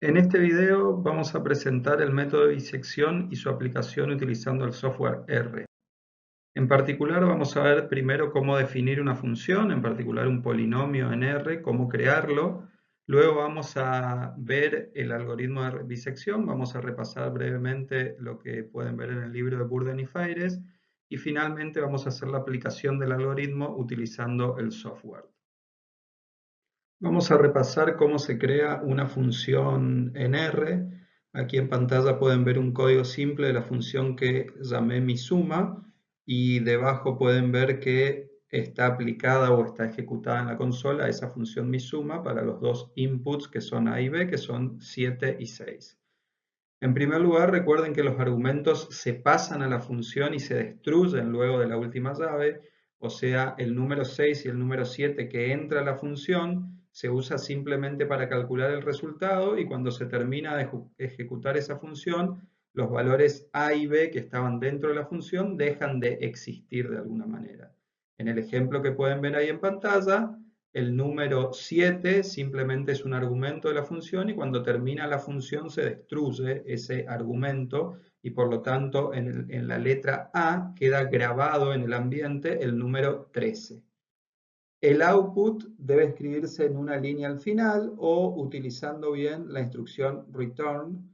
En este video vamos a presentar el método de disección y su aplicación utilizando el software R. En particular vamos a ver primero cómo definir una función, en particular un polinomio en R, cómo crearlo. Luego vamos a ver el algoritmo de disección, vamos a repasar brevemente lo que pueden ver en el libro de Burden y Fayres y finalmente vamos a hacer la aplicación del algoritmo utilizando el software. Vamos a repasar cómo se crea una función en R. Aquí en pantalla pueden ver un código simple de la función que llamé MiSuma y debajo pueden ver que está aplicada o está ejecutada en la consola esa función MiSuma para los dos inputs que son A y B, que son 7 y 6. En primer lugar, recuerden que los argumentos se pasan a la función y se destruyen luego de la última llave, o sea, el número 6 y el número 7 que entra a la función se usa simplemente para calcular el resultado y cuando se termina de ejecutar esa función, los valores A y B que estaban dentro de la función dejan de existir de alguna manera. En el ejemplo que pueden ver ahí en pantalla, el número 7 simplemente es un argumento de la función y cuando termina la función se destruye ese argumento y por lo tanto en la letra A queda grabado en el ambiente el número 13. El output debe escribirse en una línea al final o utilizando bien la instrucción return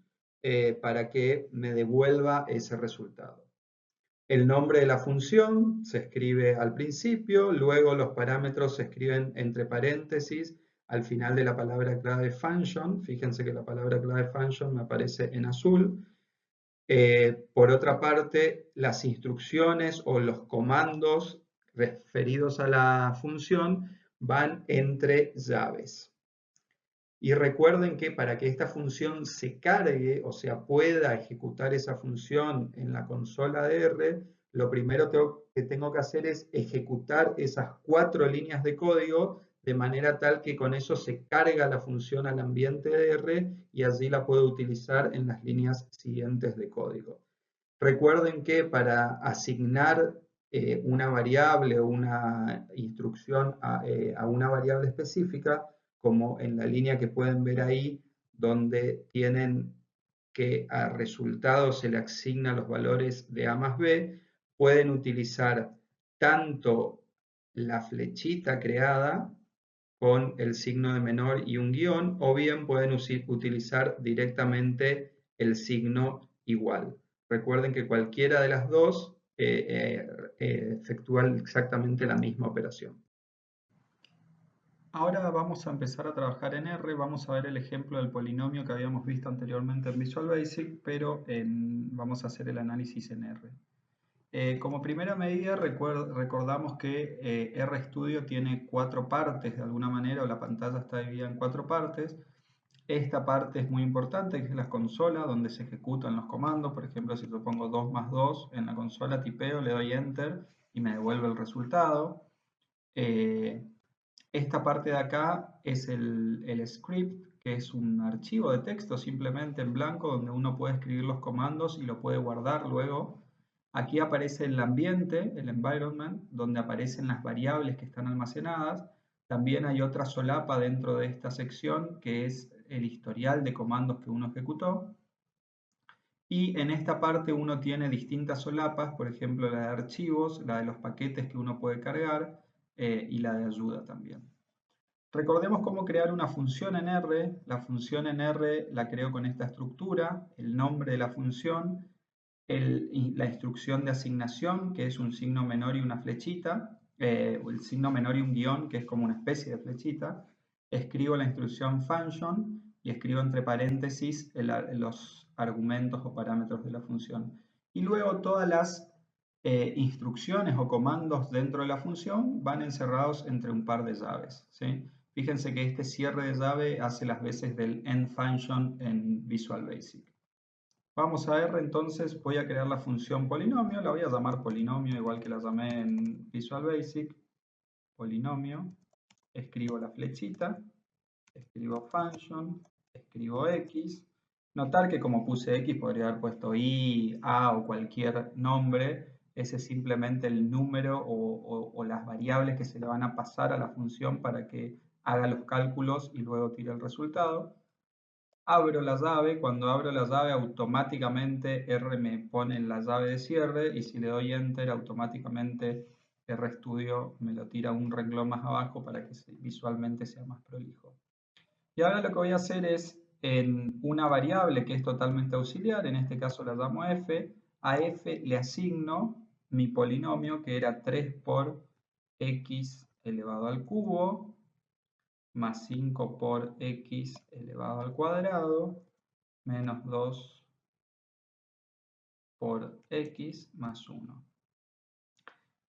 para que me devuelva ese resultado. El nombre de la función se escribe al principio, luego los parámetros se escriben entre paréntesis al final de la palabra clave function. Fíjense que la palabra clave function me aparece en azul. Por otra parte, las instrucciones o los comandos referidos a la función van entre llaves. Y recuerden que para que esta función se cargue, o sea, pueda ejecutar esa función en la consola de R, lo primero que tengo que hacer es ejecutar esas 4 líneas de código de manera tal que con eso se carga la función al ambiente de R y allí la puedo utilizar en las líneas siguientes de código. Recuerden que para asignar una variable o una instrucción a una variable específica, como en la línea que pueden ver ahí, donde tienen que a resultado se le asignan los valores de A más B, pueden utilizar tanto la flechita creada con el signo de menor y un guión, o bien pueden utilizar directamente el signo igual. Recuerden que cualquiera de las dos efectúa exactamente la misma operación. Ahora vamos a empezar a trabajar en R, vamos a ver el ejemplo del polinomio que habíamos visto anteriormente en Visual Basic, pero vamos a hacer el análisis en R. Como primera medida recordamos que RStudio tiene 4 partes de alguna manera, o la pantalla está dividida en 4 partes. Esta parte es muy importante, que es la consola donde se ejecutan los comandos. Por ejemplo, si yo pongo 2 más 2 en la consola, tipeo, le doy Enter y me devuelve el resultado. Esta parte de acá es el script, que es un archivo de texto simplemente en blanco donde uno puede escribir los comandos y lo puede guardar luego. Aquí aparece el ambiente, el environment, donde aparecen las variables que están almacenadas. También hay otra solapa dentro de esta sección que es el historial de comandos que uno ejecutó. Y en esta parte uno tiene distintas solapas, por ejemplo la de archivos, la de los paquetes que uno puede cargar y la de ayuda también. Recordemos cómo crear una función en R. La función en R la creo con esta estructura, el nombre de la función, la instrucción de asignación, que es un signo menor y una flechita, o el signo menor y un guión, que es como una especie de flechita. Escribo la instrucción function y escribo entre paréntesis los argumentos o parámetros de la función. Y luego todas las instrucciones o comandos dentro de la función van encerrados entre un par de llaves, ¿sí? Fíjense que este cierre de llave hace las veces del end function en Visual Basic. Vamos a ver entonces, voy a crear la función polinomio, la voy a llamar polinomio igual que la llamé en Visual Basic. Polinomio, escribo la flechita, escribo function, escribo x. Notar que como puse x podría haber puesto y, a o cualquier nombre. Ese es simplemente el número o las variables que se le van a pasar a la función para que haga los cálculos y luego tire el resultado. abro la llave. Cuando abro la llave, automáticamente R me pone en la llave de cierre, y si le doy Enter, automáticamente RStudio me lo tira un renglón más abajo para que visualmente sea más prolijo. Y ahora lo que voy a hacer es, en una variable que es totalmente auxiliar, en este caso la llamo f, a f le asigno mi polinomio, que era 3 por x elevado al cubo, más 5 por x elevado al cuadrado, menos 2 por x más 1.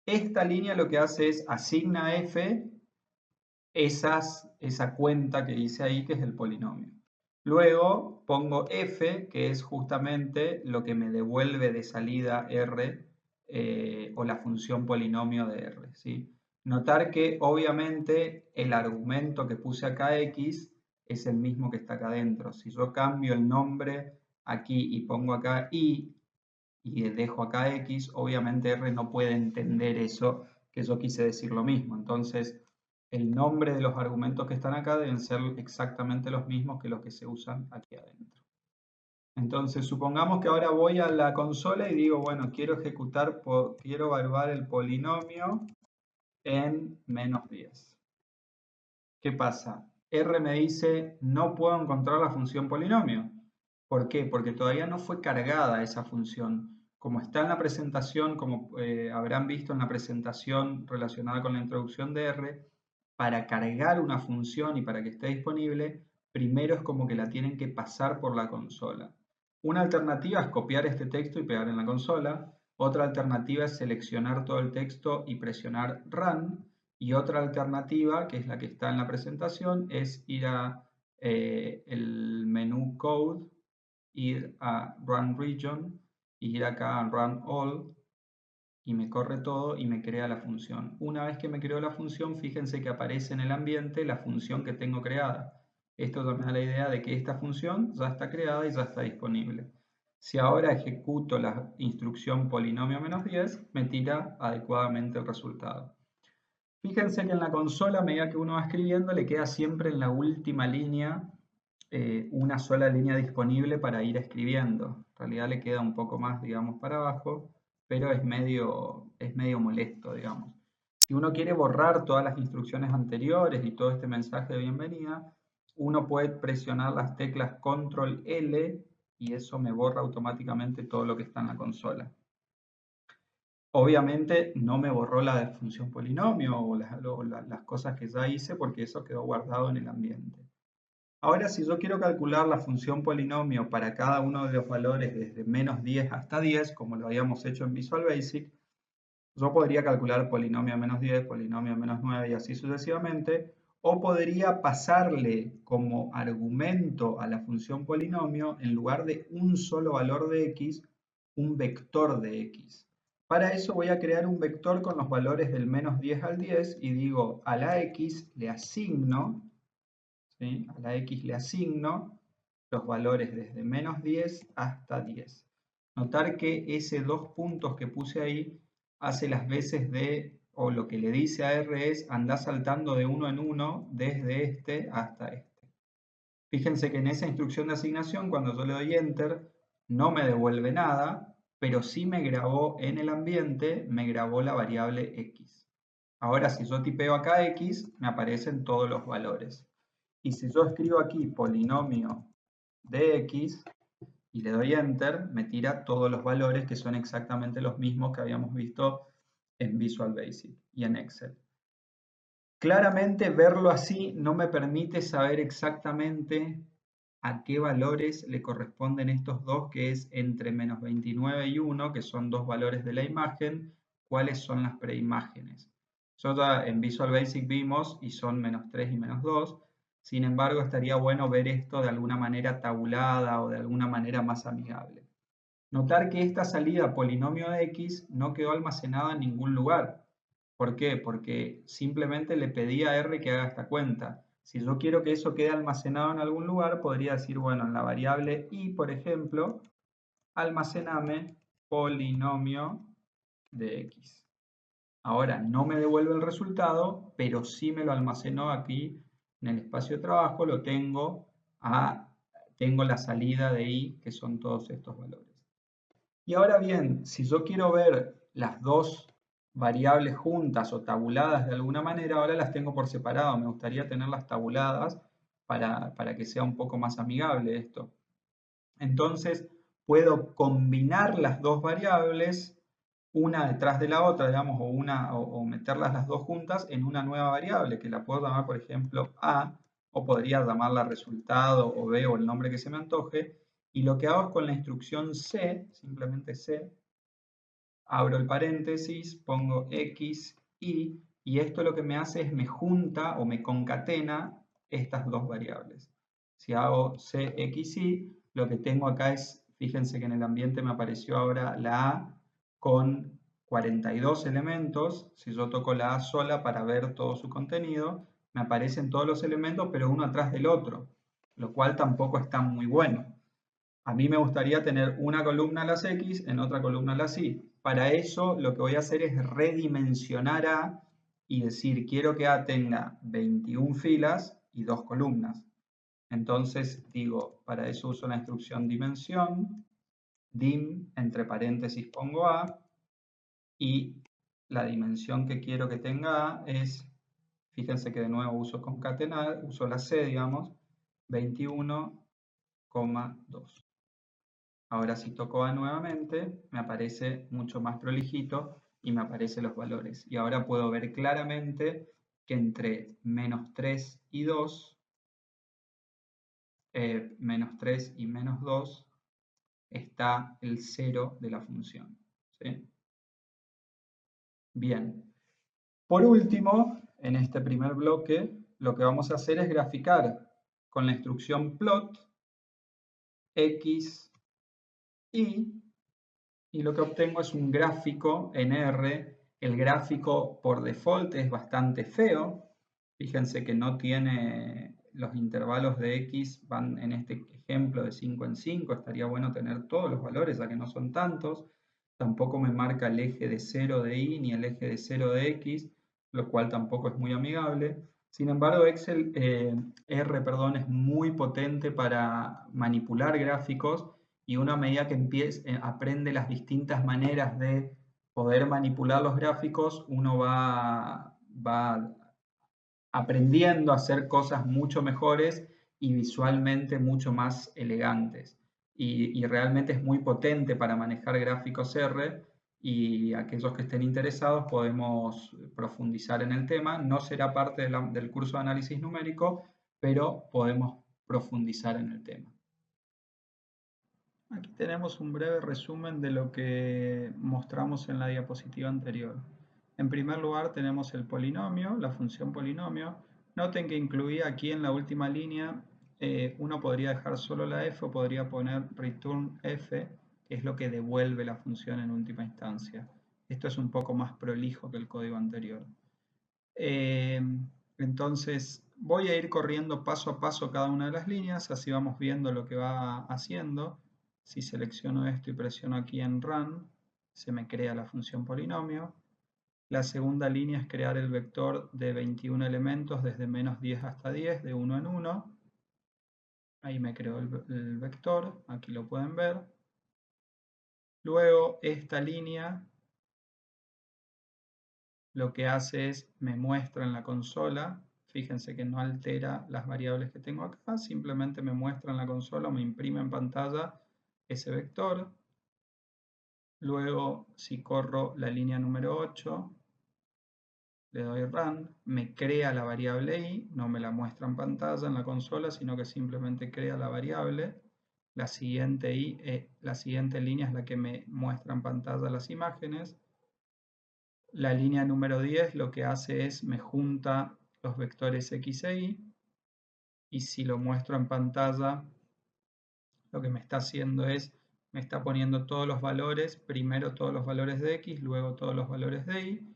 Esta línea lo que hace es asigna a f esa cuenta que hice ahí, que es el polinomio. Luego pongo f, que es justamente lo que me devuelve de salida r, o la función polinomio de r, ¿sí? Notar que obviamente el argumento que puse acá x es el mismo que está acá adentro. Si yo cambio el nombre aquí y pongo acá y dejo acá x, obviamente r no puede entender eso, que yo quise decir lo mismo. Entonces, el nombre de los argumentos que están acá deben ser exactamente los mismos que los que se usan aquí adentro. Entonces, supongamos que ahora voy a la consola y digo, bueno, quiero evaluar el polinomio en menos 10. ¿Qué pasa? R me dice, no puedo encontrar la función polinomio. ¿Por qué? Porque todavía no fue cargada esa función. Como está en la presentación, como habrán visto en la presentación relacionada con la introducción de R, para cargar una función y para que esté disponible, primero es como que la tienen que pasar por la consola. Una alternativa es copiar este texto y pegar en la consola. Otra alternativa es seleccionar todo el texto y presionar Run. Y otra alternativa, que es la que está en la presentación, es ir a el menú Code, ir a Run Region, ir acá a Run All, y me corre todo y me crea la función. Una vez que me creó la función, fíjense que aparece en el ambiente la función que tengo creada. Esto ya me da la idea de que esta función ya está creada y ya está disponible. Si ahora ejecuto la instrucción polinomio menos 10, me tira adecuadamente el resultado. Fíjense que en la consola, a medida que uno va escribiendo, le queda siempre en la última línea una sola línea disponible para ir escribiendo. En realidad le queda un poco más, digamos, para abajo, pero es medio molesto, digamos. Si uno quiere borrar todas las instrucciones anteriores y todo este mensaje de bienvenida, uno puede presionar las teclas Control L y eso me borra automáticamente todo lo que está en la consola. Obviamente no me borró la función polinomio o las cosas que ya hice, porque eso quedó guardado en el ambiente. Ahora, si yo quiero calcular la función polinomio para cada uno de los valores desde menos 10 hasta 10, como lo habíamos hecho en Visual Basic, yo podría calcular polinomio a menos 10, polinomio a menos 9 y así sucesivamente, o podría pasarle como argumento a la función polinomio, en lugar de un solo valor de x, un vector de x. Para eso voy a crear un vector con los valores del menos 10 al 10 y digo, a la x le asigno, ¿sí? A la x le asigno los valores desde menos 10 hasta 10. Notar que ese dos puntos que puse ahí hace las veces de, o lo que le dice a R es, anda saltando de uno en uno desde este hasta este. Fíjense que en esa instrucción de asignación, cuando yo le doy Enter, no me devuelve nada, pero sí me grabó en el ambiente, me grabó la variable x. Ahora, si yo tipeo acá x, me aparecen todos los valores. Y si yo escribo aquí polinomio de x y le doy Enter, me tira todos los valores que son exactamente los mismos que habíamos visto en Visual Basic y en Excel. Claramente verlo así no me permite saber exactamente a qué valores le corresponden estos dos, que es entre menos 29 y 1, que son dos valores de la imagen, cuáles son las preimágenes. Nosotros ya en Visual Basic vimos y son menos 3 y menos 2, sin embargo estaría bueno ver esto de alguna manera tabulada o de alguna manera más amigable. Notar que esta salida polinomio de x no quedó almacenada en ningún lugar. ¿Por qué? Porque simplemente le pedí a R que haga esta cuenta. Si yo quiero que eso quede almacenado en algún lugar, podría decir, bueno, en la variable i, por ejemplo, almacename polinomio de x. Ahora no me devuelve el resultado, pero sí me lo almacenó aquí en el espacio de trabajo, lo tengo tengo la salida de y, que son todos estos valores. Y ahora bien, si yo quiero ver las dos variables juntas o tabuladas de alguna manera, ahora las tengo por separado. Me gustaría tenerlas tabuladas para que sea un poco más amigable esto. Entonces, puedo combinar las dos variables, una detrás de la otra, digamos, o meterlas las dos juntas en una nueva variable, que la puedo llamar, por ejemplo, A, o podría llamarla resultado, o B, o el nombre que se me antoje. Y lo que hago es con la instrucción C, simplemente C, abro el paréntesis, pongo X, y esto lo que me hace es me junta o me concatena estas dos variables. Si hago CXY, lo que tengo acá es, fíjense que en el ambiente me apareció ahora la A con 42 elementos. Si yo toco la A sola para ver todo su contenido, me aparecen todos los elementos, pero uno atrás del otro, lo cual tampoco está muy bueno. A mí me gustaría tener una columna a las X, en otra columna a las Y. Para eso lo que voy a hacer es redimensionar A y decir, quiero que A tenga 21 filas y 2 columnas. Entonces digo, para eso uso la instrucción dimensión, dim, entre paréntesis pongo A, y la dimensión que quiero que tenga A es, fíjense que de nuevo uso concatenar, uso la C, digamos, 21,2. Ahora si toco A nuevamente, me aparece mucho más prolijito y me aparecen los valores. Y ahora puedo ver claramente que entre menos 3 y 2, menos 3 y menos 2, está el 0 de la función. ¿Sí? Bien. Por último, en este primer bloque, lo que vamos a hacer es graficar con la instrucción plot x, y lo que obtengo es un gráfico en R. El gráfico por default es bastante feo. Fíjense que no tiene los intervalos de X, van en este ejemplo de 5 en 5. Estaría bueno tener todos los valores, ya que no son tantos. Tampoco me marca el eje de 0 de Y ni el eje de 0 de X, lo cual tampoco es muy amigable. Sin embargo, R, perdón, es muy potente para manipular gráficos, y uno a medida que aprende las distintas maneras de poder manipular los gráficos, uno va aprendiendo a hacer cosas mucho mejores y visualmente mucho más elegantes. Y realmente es muy potente para manejar gráficos R, y aquellos que estén interesados podemos profundizar en el tema. No será parte del curso de análisis numérico, pero podemos profundizar en el tema. Aquí tenemos un breve resumen de lo que mostramos en la diapositiva anterior. En primer lugar tenemos el polinomio, la función polinomio. Noten que incluía aquí en la última línea, uno podría dejar solo la f o podría poner return f, que es lo que devuelve la función en última instancia. Esto es un poco más prolijo que el código anterior. Entonces voy a ir corriendo paso a paso cada una de las líneas, así vamos viendo lo que va haciendo. Si selecciono esto y presiono aquí en Run, se me crea la función polinomio. La segunda línea es crear el vector de 21 elementos desde menos 10 hasta 10, de 1 en 1. Ahí me creó el vector, aquí lo pueden ver. Luego esta línea lo que hace es me muestra en la consola. Fíjense que no altera las variables que tengo acá, simplemente me muestra en la consola o me imprime en pantalla ese vector. Luego, si corro la línea número 8, le doy Run, me crea la variable i, no me la muestra en pantalla en la consola, sino que simplemente crea la variable. La siguiente línea es la que me muestra en pantalla las imágenes. La línea número 10 lo que hace es me junta los vectores x e y, y si lo muestro en pantalla, lo que me está haciendo es, me está poniendo todos los valores, primero todos los valores de x, luego todos los valores de y.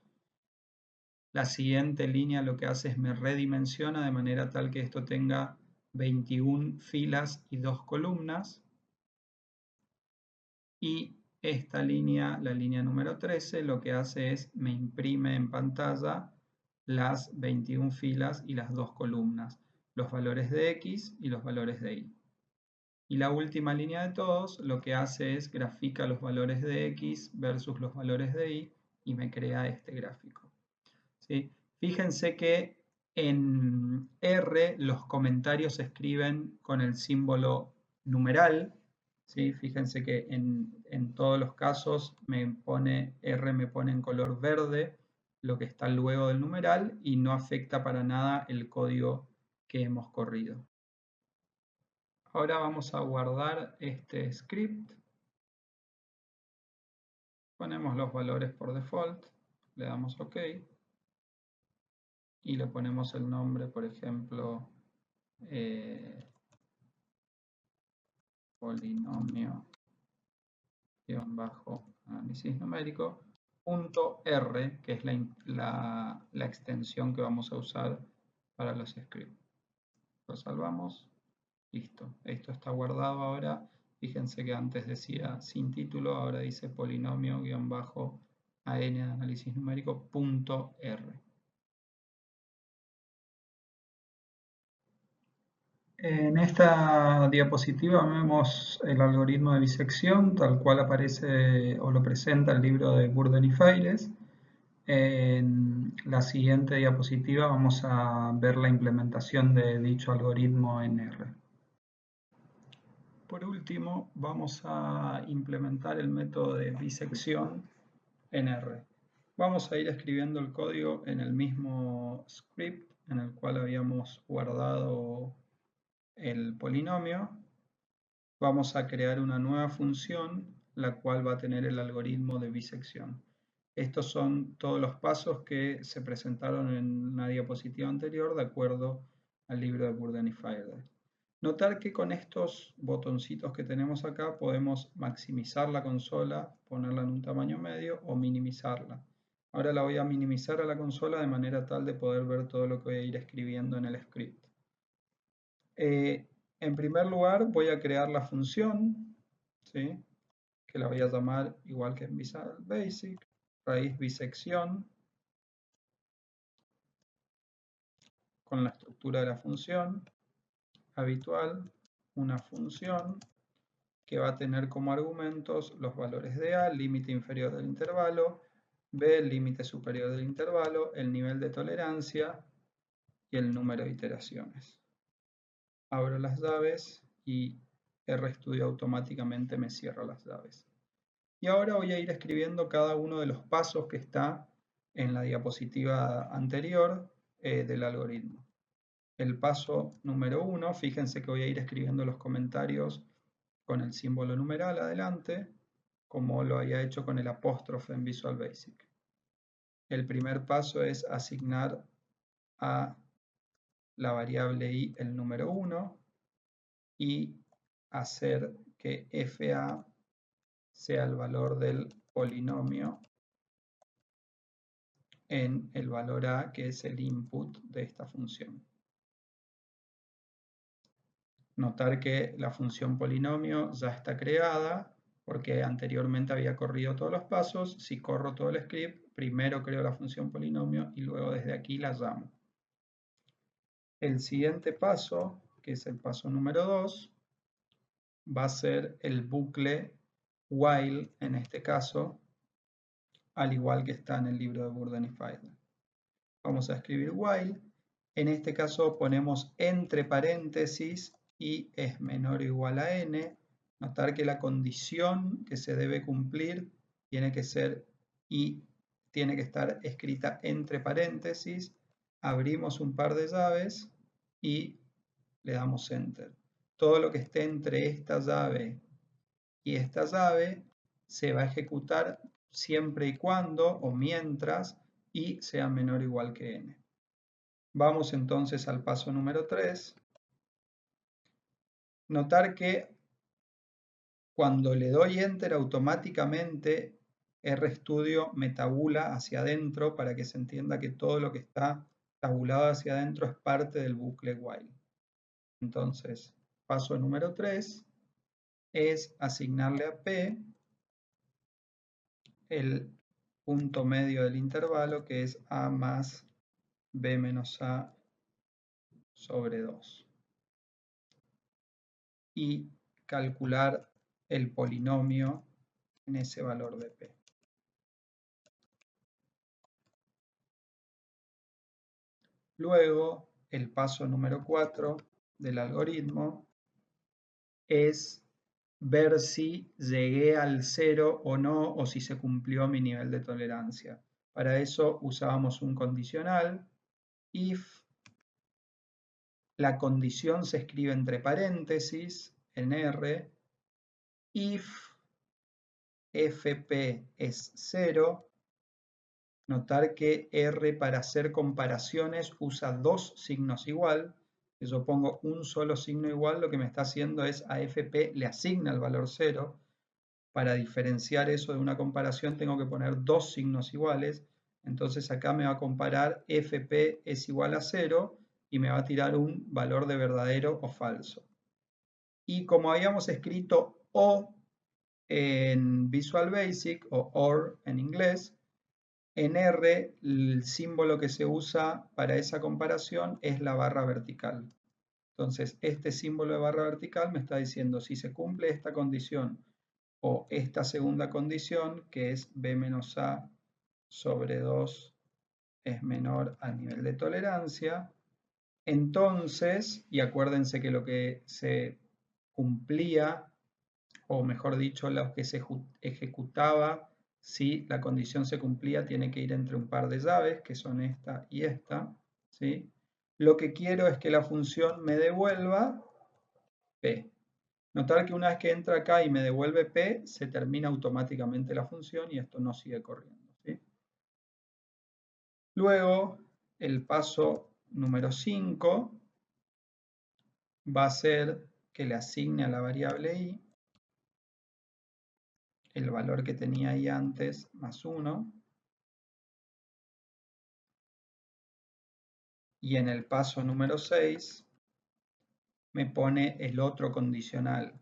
La siguiente línea lo que hace es me redimensiona de manera tal que esto tenga 21 filas y 2 columnas. Y esta línea, la línea número 13, lo que hace es me imprime en pantalla las 21 filas y las 2 columnas, los valores de x y los valores de y. Y la última línea de todos lo que hace es grafica los valores de x versus los valores de y me crea este gráfico. ¿Sí? Fíjense que en R los comentarios se escriben con el símbolo numeral. ¿Sí? Fíjense que en todos los casos R me pone en color verde lo que está luego del numeral y no afecta para nada el código que hemos corrido. Ahora vamos a guardar este script. Ponemos los valores por default, le damos OK y le ponemos el nombre, por ejemplo, polinomio análisis numérico .r, que es la extensión que vamos a usar para los scripts. Lo salvamos. Listo. Esto está guardado ahora. Fíjense que antes decía sin título, ahora dice polinomio-an de análisis numérico .r. En esta diapositiva vemos el algoritmo de bisección tal cual aparece o lo presenta el libro de Burden y Failes. En la siguiente diapositiva vamos a ver la implementación de dicho algoritmo en R. Por último, vamos a implementar el método de bisección en R. Vamos a ir escribiendo el código en el mismo script en el cual habíamos guardado el polinomio. Vamos a crear una nueva función, la cual va a tener el algoritmo de bisección. Estos son todos los pasos que se presentaron en una diapositiva anterior de acuerdo al libro de Burden y Failes. Notar que con estos botoncitos que tenemos acá podemos maximizar la consola, ponerla en un tamaño medio o minimizarla. Ahora la voy a minimizar a la consola de manera tal de poder ver todo lo que voy a ir escribiendo en el script. En primer lugar voy a crear la función, ¿sí? Que la voy a llamar igual que en Visual Basic, raíz bisección, con la estructura de la función habitual, una función que va a tener como argumentos los valores de A, límite inferior del intervalo, B, límite superior del intervalo, el nivel de tolerancia y el número de iteraciones. Abro las llaves y RStudio automáticamente me cierra las llaves. Y ahora voy a ir escribiendo cada uno de los pasos que está en la diapositiva anterior del algoritmo. El paso número 1, fíjense que voy a ir escribiendo los comentarios con el símbolo numeral adelante, como lo había hecho con el apóstrofe en Visual Basic. El primer paso es asignar a la variable i el número 1 y hacer que fa sea el valor del polinomio en el valor a, que es el input de esta función. Notar que la función polinomio ya está creada porque anteriormente había corrido todos los pasos. Si corro todo el script, primero creo la función polinomio y luego desde aquí la llamo. El siguiente paso, que es el paso número 2, va a ser el bucle while, en este caso, al igual que está en el libro de Burden y Failes. Vamos a escribir while. En este caso ponemos entre paréntesis y es menor o igual a n. Notar que la condición que se debe cumplir tiene que ser y tiene que estar escrita entre paréntesis. Abrimos un par de llaves y le damos enter. Todo lo que esté entre esta llave y esta llave se va a ejecutar siempre y cuando o mientras y sea menor o igual que n. Vamos entonces al paso número 3. Notar que cuando le doy enter automáticamente RStudio me tabula hacia adentro para que se entienda que todo lo que está tabulado hacia adentro es parte del bucle while. Entonces, paso número 3 es asignarle a P el punto medio del intervalo, que es A más B menos A sobre 2. Y calcular el polinomio en ese valor de P. Luego, el paso número 4 del algoritmo es ver si llegué al 0 o no, o si se cumplió mi nivel de tolerancia. Para eso usábamos un condicional, if, la condición se escribe entre paréntesis, en R, if fp es 0, notar que R para hacer comparaciones usa dos signos igual. Si yo pongo un solo signo igual, lo que me está haciendo es a fp le asigna el valor 0. Para diferenciar eso de una comparación tengo que poner dos signos iguales. Entonces acá me va a comparar fp es igual a 0 y me va a tirar un valor de verdadero o falso. Y como habíamos escrito O en Visual Basic o OR en inglés, en R el símbolo que se usa para esa comparación es la barra vertical. Entonces este símbolo de barra vertical me está diciendo si se cumple esta condición o esta segunda condición, que es B menos A sobre 2 es menor al nivel de tolerancia. Entonces, y acuérdense que lo que se cumplía, o mejor dicho, lo que se ejecutaba si la condición se cumplía, tiene que ir entre un par de llaves, que son esta y esta, ¿sí? Lo que quiero es que la función me devuelva P. Notar que una vez que entra acá y me devuelve P, se termina automáticamente la función y esto no sigue corriendo, ¿sí? Luego, el paso número 5 va a ser que le asigne a la variable i el valor que tenía ahí antes más 1. Y en el paso número 6 me pone el otro condicional,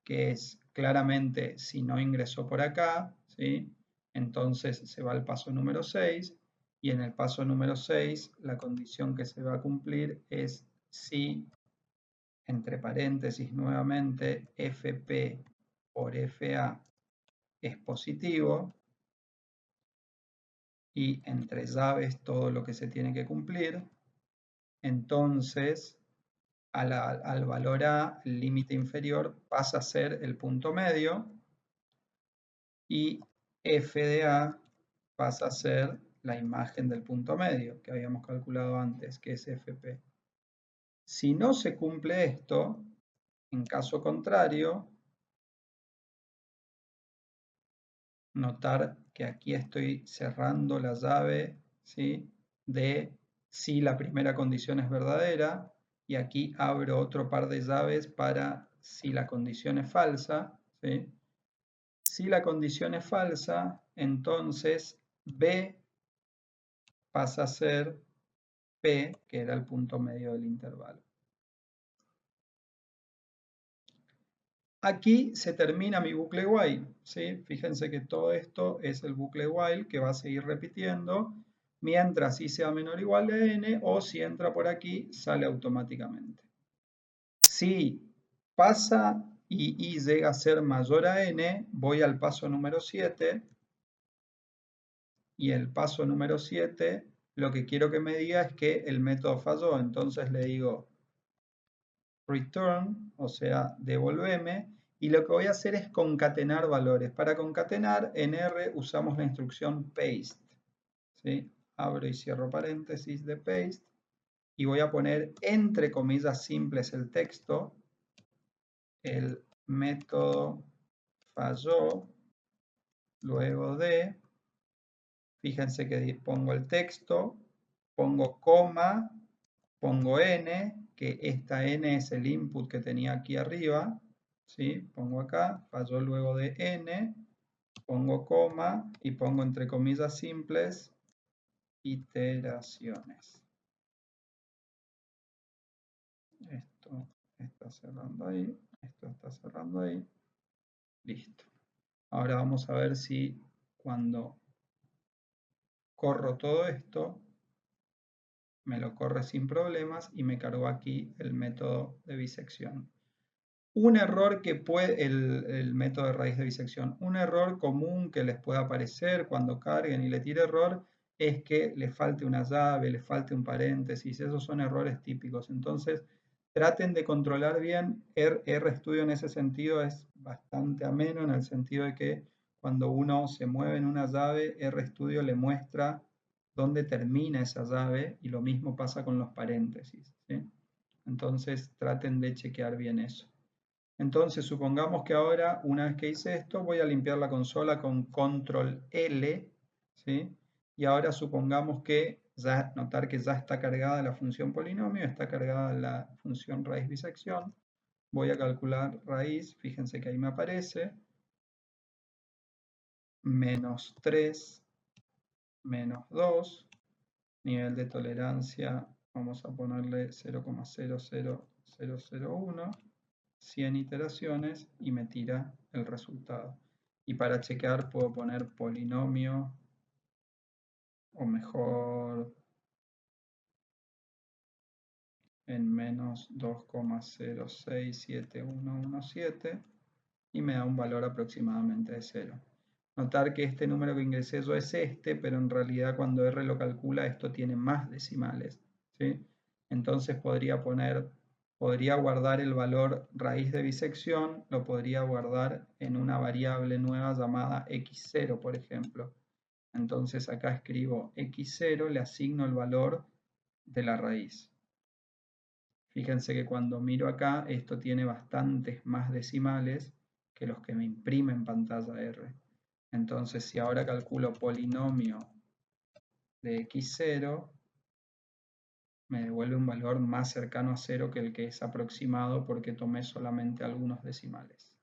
que es claramente si no ingresó por acá, ¿sí? Entonces se va al paso número 6 y en el paso número 6 la condición que se va a cumplir es si, entre paréntesis nuevamente, fp por fa es positivo y entre llaves todo lo que se tiene que cumplir, entonces al valor A, el límite inferior pasa a ser el punto medio y f de A pasa a ser la imagen del punto medio que habíamos calculado antes, que es fp. Si no se cumple esto, en caso contrario, notar que aquí estoy cerrando la llave, ¿sí?, de si la primera condición es verdadera y aquí abro otro par de llaves para si la condición es falsa, ¿sí? Si la condición es falsa, entonces B pasa a ser P, que era el punto medio del intervalo. Aquí se termina mi bucle while, ¿sí? Fíjense que todo esto es el bucle while que va a seguir repitiendo mientras i sea menor o igual a n, o si entra por aquí sale automáticamente. Si pasa y i llega a ser mayor a n, voy al paso número 7 y el paso número 7 lo que quiero que me diga es que el método falló, entonces le digo return, o sea, devolveme, y lo que voy a hacer es concatenar valores. Para concatenar, en R usamos la instrucción paste, ¿sí? Abro y cierro paréntesis de paste, y voy a poner entre comillas simples el texto, el método falló, luego de, fíjense que pongo el texto, pongo coma, pongo n, que esta n es el input que tenía aquí arriba, ¿sí? Pongo acá, falló luego de n, pongo coma y pongo entre comillas simples iteraciones. Esto está cerrando ahí, esto está cerrando ahí, listo. Ahora vamos a ver si cuando corro todo esto, me lo corre sin problemas y me cargó aquí el método de bisección. Un error que puede, el método de raíz de bisección, un error común que les pueda aparecer cuando carguen y le tire error es que le falte una llave, le falte un paréntesis, esos son errores típicos. Entonces, traten de controlar bien. RStudio en ese sentido es bastante ameno, en el sentido de que cuando uno se mueve en una llave, RStudio le muestra dónde termina esa llave y lo mismo pasa con los paréntesis, ¿sí? Entonces, traten de chequear bien eso. Entonces, supongamos que ahora, una vez que hice esto, voy a limpiar la consola con Control L, ¿sí? Y ahora supongamos que notar que ya está cargada la función polinomio, está cargada la función raíz bisección. Voy a calcular raíz, fíjense que ahí me aparece, menos 3, menos 2, nivel de tolerancia, vamos a ponerle 0,00001, 100 iteraciones y me tira el resultado. Y para chequear puedo poner polinomio, o mejor en menos 2,067117 y me da un valor aproximadamente de 0. Notar que este número que ingresé yo es este, pero en realidad cuando R lo calcula esto tiene más decimales, ¿sí? Entonces podría guardar el valor raíz de bisección, lo podría guardar en una variable nueva llamada x0, por ejemplo. Entonces acá escribo x0, le asigno el valor de la raíz. Fíjense que cuando miro acá, esto tiene bastantes más decimales que los que me imprime en pantalla R. Entonces, si ahora calculo polinomio de x0, me devuelve un valor más cercano a 0 que el que es aproximado porque tomé solamente algunos decimales.